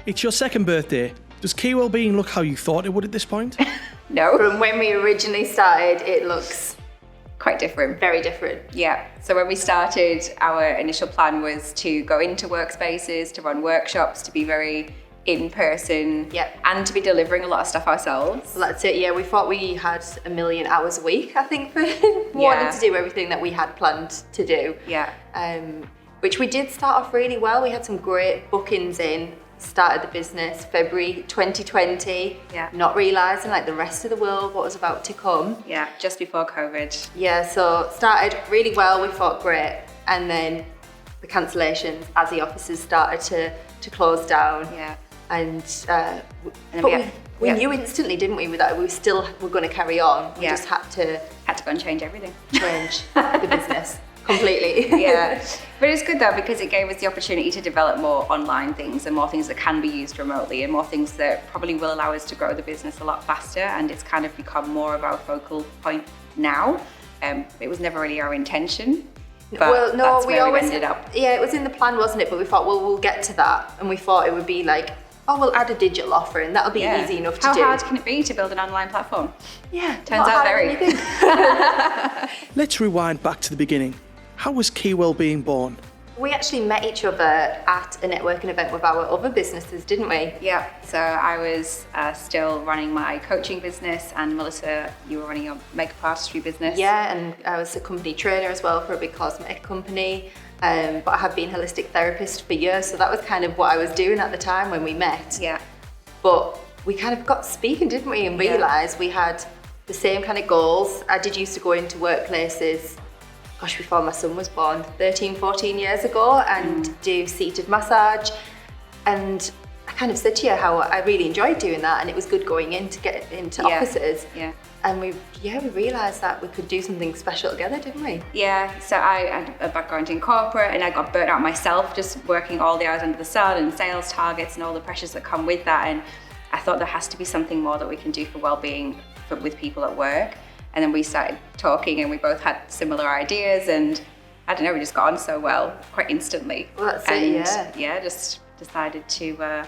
It's your second birthday. Does Key Wellbeing look how you thought it would at this point? No. From when we originally started, it looks Quite different. very different. Yeah. So when we started, our initial plan was to go into workspaces, to run workshops, to be very in person, and to be delivering a lot of stuff ourselves. Well, that's it, yeah. We thought we had 1 million hours a week, I think, for wanting to do everything that we had planned to do. Yeah. Which we did start off really well. We had some great bookings in, started the business February 2020, not realising like the rest of the world what was about to come. Yeah, just before COVID. Yeah, so started really well, we thought great, and then the cancellations as the offices started to close down. Yeah. And we knew instantly, didn't we, that we still were going to carry on. We just had to go and change everything. Change the business completely. Yeah, but it's good though, because it gave us the opportunity to develop more online things and more things that can be used remotely and more things that probably will allow us to grow the business a lot faster, and it's kind of become more of our focal point now. It was never really our intention. But well, no, that's we where always ended up. Yeah, it was in the plan, wasn't it? But we thought, well, we'll get to that, and we thought it would be like, oh, we'll add a digital offer, and that'll be easy enough to do. How hard can it be to build an online platform? Yeah, turns out very. Let's rewind back to the beginning. How was Key Wellbeing born? We actually met each other at a networking event with our other businesses, didn't we? Yeah, so I was still running my coaching business, and Melissa, you were running your makeup artistry business. Yeah, and I was a company trainer as well for a big cosmetic company. But I have been a holistic therapist for years, so that was kind of what I was doing at the time when we met. Yeah. But we kind of got speaking, didn't we, and realised we had the same kind of goals. I did used to go into workplaces, gosh, before my son was born, 13, 14 years ago, and do seated massage. And I kind of said to you how I really enjoyed doing that, and it was good going in to get into offices. Yeah. And we realised that we could do something special together, didn't we? Yeah, so I had a background in corporate, and I got burnt out myself just working all the hours under the sun and sales targets and all the pressures that come with that. And I thought there has to be something more that we can do for wellbeing with people at work. And then we started talking, and we both had similar ideas, and I don't know, we just got on so well quite instantly. Well, that's it, yeah. Just decided to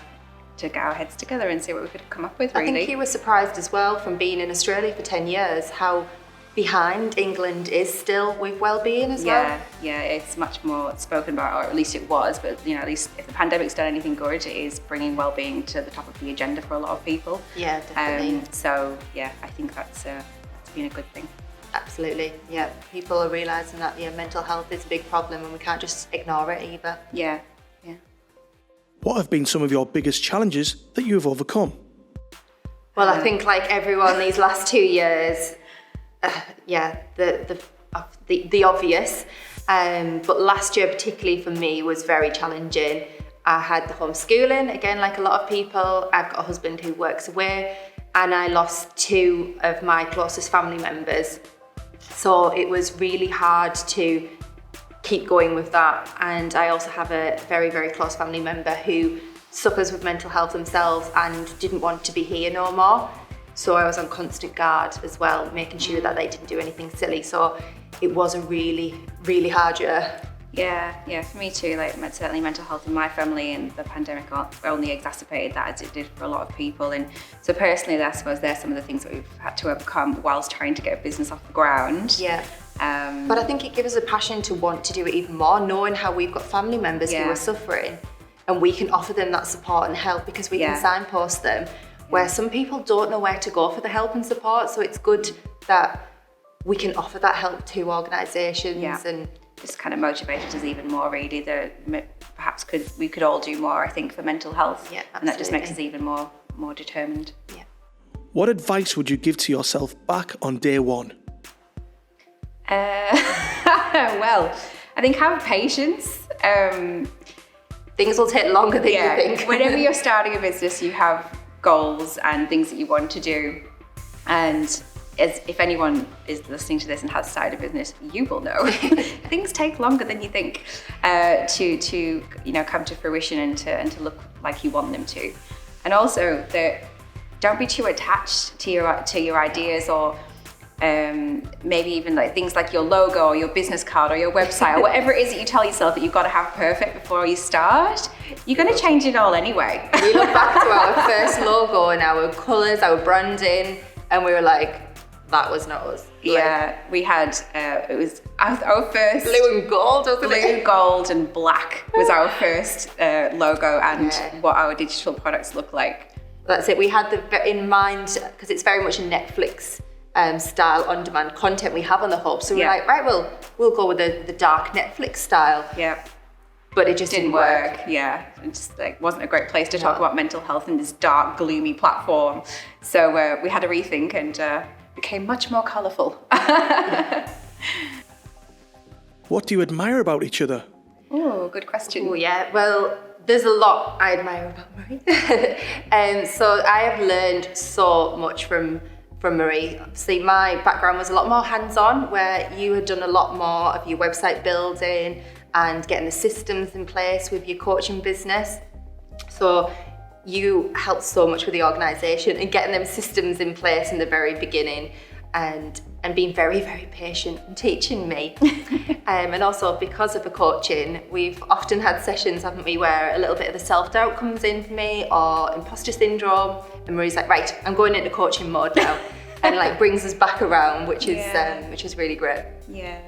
get our heads together and see what we could come up with, really. I think you were surprised as well, from being in Australia for 10 years, how behind England is still with wellbeing as well. Yeah, it's much more spoken about, or at least it was, but at least if the pandemic's done anything good, it is bringing wellbeing to the top of the agenda for a lot of people. Yeah, definitely. So yeah, I think that's been a good thing. Absolutely, yeah. People are realising that mental health is a big problem, and we can't just ignore it either. Yeah. What have been some of your biggest challenges that you have overcome? Well, I think like everyone these last 2 years, the obvious, but last year particularly for me was very challenging. I had the homeschooling, again, like a lot of people. I've got a husband who works away, and I lost 2 of my closest family members. So it was really hard to keep going with that. And I also have a very, very close family member who suffers with mental health themselves and didn't want to be here no more. So I was on constant guard as well, making sure that they didn't do anything silly. So it was a really, really hard year. Yeah, for me too. Like certainly mental health in my family, and the pandemic only exacerbated that, as it did for a lot of people. And so personally, I suppose there's some of the things that we've had to overcome whilst trying to get a business off the ground. Yeah. But I think it gives us a passion to want to do it even more, knowing how we've got family members who are suffering, and we can offer them that support and help, because we can signpost them where some people don't know where to go for the help and support. So it's good that we can offer that help to organisations and just kind of motivated us even more, really, that perhaps we could all do more, I think, for mental health. Yeah, absolutely. And that just makes us even more determined. Yeah. What advice would you give to yourself back on day one? Well, I think have patience. Things will take longer than you think. Whenever you're starting a business, you have goals and things that you want to do. And if anyone is listening to this and has started a business, you will know things take longer than you think to come to fruition and to look like you want them to. And also that don't be too attached to your ideas, or maybe even like things like your logo or your business card or your website or whatever it is that you tell yourself that you've got to have perfect before you start, you're going to change it all anyway. We look back to our first logo and our colours, our branding, and we were like, that was not us. Yeah, we had, it was our first... Blue and gold, wasn't it? Blue, gold and black was our first logo and what our digital products look like. That's it. We had in mind, because it's very much a Netflix style on-demand content we have on the hub. So we're like, right, we'll go with the dark Netflix style. Yeah. But it just didn't work. Yeah, it just wasn't a great place to talk about mental health in this dark, gloomy platform. So we had a rethink and became much more colourful. What do you admire about each other? Oh, good question. Oh yeah, well, there's a lot I admire about Marie. So I have learned so much from Marie. Obviously, my background was a lot more hands-on, where you had done a lot more of your website building and getting the systems in place with your coaching business. So you helped so much with the organisation and getting them systems in place in the very beginning, and being very, very patient and teaching me. And also because of the coaching, we've often had sessions, haven't we, where a little bit of the self-doubt comes in for me or imposter syndrome, and Marie's like, right, I'm going into coaching mode now. And like brings us back around, which is really great. Yeah.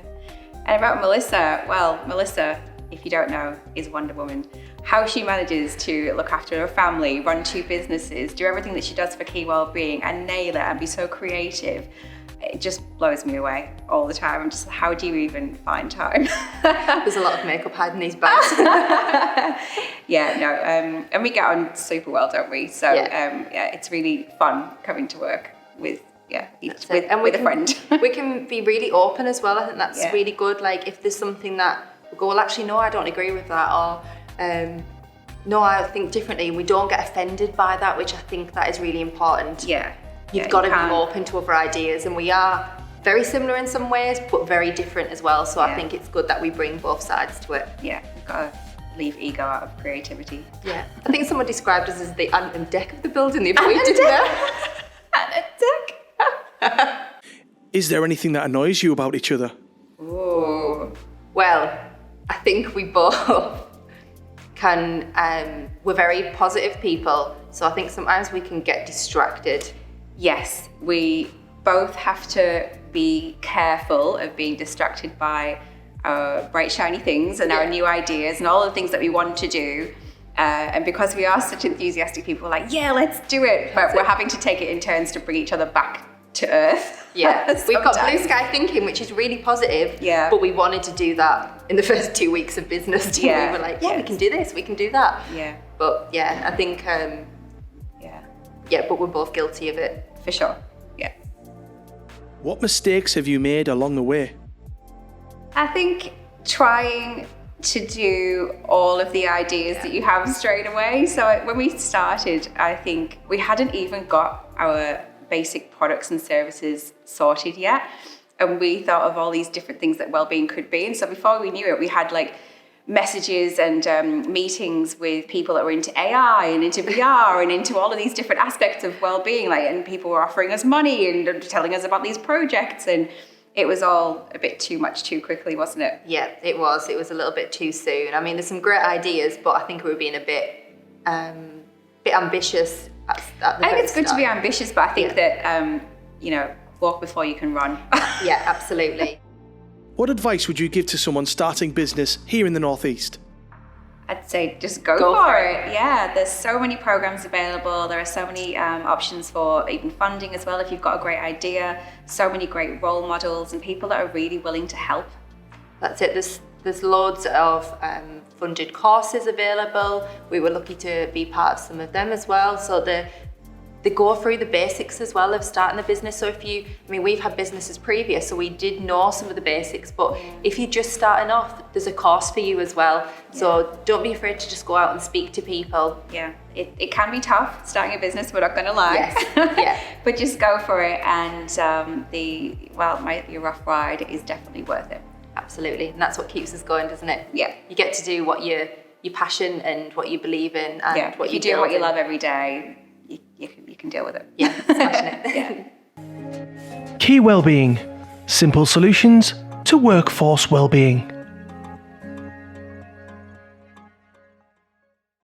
And about Melissa, well, Melissa, if you don't know, is Wonder Woman. How she manages to look after her family, run 2 businesses, do everything that she does for Key Wellbeing and nail it and be so creative, it just blows me away all the time. I'm just, how do you even find time? There's a lot of makeup hiding these bags. Yeah, no, and we get on super well, don't we? So it's really fun coming to work with a friend. We can be really open as well. I think that's really good. Like if there's something that we go, well, actually, no, I don't agree with that, or no, I think differently, and we don't get offended by that, which I think that is really important. You've got to be open to other ideas, and we are very similar in some ways, but very different as well. So I think it's good that we bring both sides to it. Yeah, you've got to leave ego out of creativity. Yeah, I think someone described us as the ant and deck of the building. The point, didn't they? Ant and deck. Is there anything that annoys you about each other? Ooh. Well, I think we both we're very positive people, so I think sometimes we can get distracted. Yes, we both have to be careful of being distracted by our bright shiny things and our new ideas and all the things that we want to do. And because we are such enthusiastic people, we're like, yeah, let's do it. But we're having to take it in turns to bring each other back to earth. Yeah, we've got blue sky thinking, which is really positive. Yeah. But we wanted to do that in the first 2 weeks of business. We were like, we can do this, we can do that. Yeah. But yeah, I think, but we're both guilty of it. For sure. Yeah. What mistakes have you made along the way? I think trying to do all of the ideas that you have straight away. So when we started, I think we hadn't even got our basic products and services sorted yet. And we thought of all these different things that wellbeing could be. And so before we knew it, we had like messages and meetings with people that were into AI and into VR and into all of these different aspects of wellbeing. And people were offering us money and telling us about these projects, and it was all a bit too much too quickly, wasn't it? Yeah, it was. It was a little bit too soon. I mean, there's some great ideas, but I think we were being a bit ambitious at the I think it's good to be ambitious, but I think that, walk before you can run. Yeah, absolutely. What advice would you give to someone starting business here in the Northeast? I'd say just go for it. Yeah, there's so many programs available. There are so many options for even funding as well if you've got a great idea. So many great role models and people that are really willing to help. That's it. There's loads of funded courses available. We were lucky to be part of some of them as well. So they go through the basics as well of starting a business. So we've had businesses previous, so we did know some of the basics, but if you're just starting off, there's a course for you as well. So don't be afraid to just go out and speak to people. Yeah, it can be tough starting a business, we're not gonna lie. Yes. Yeah. But just go for it, and your rough ride is definitely worth it. Absolutely, and that's what keeps us going, doesn't it? Yeah. You get to do what your passion and what you believe in, and what you do what you love every day, you can deal with it. Yeah, smashing it. Yeah. Key Wellbeing, simple solutions to workforce wellbeing.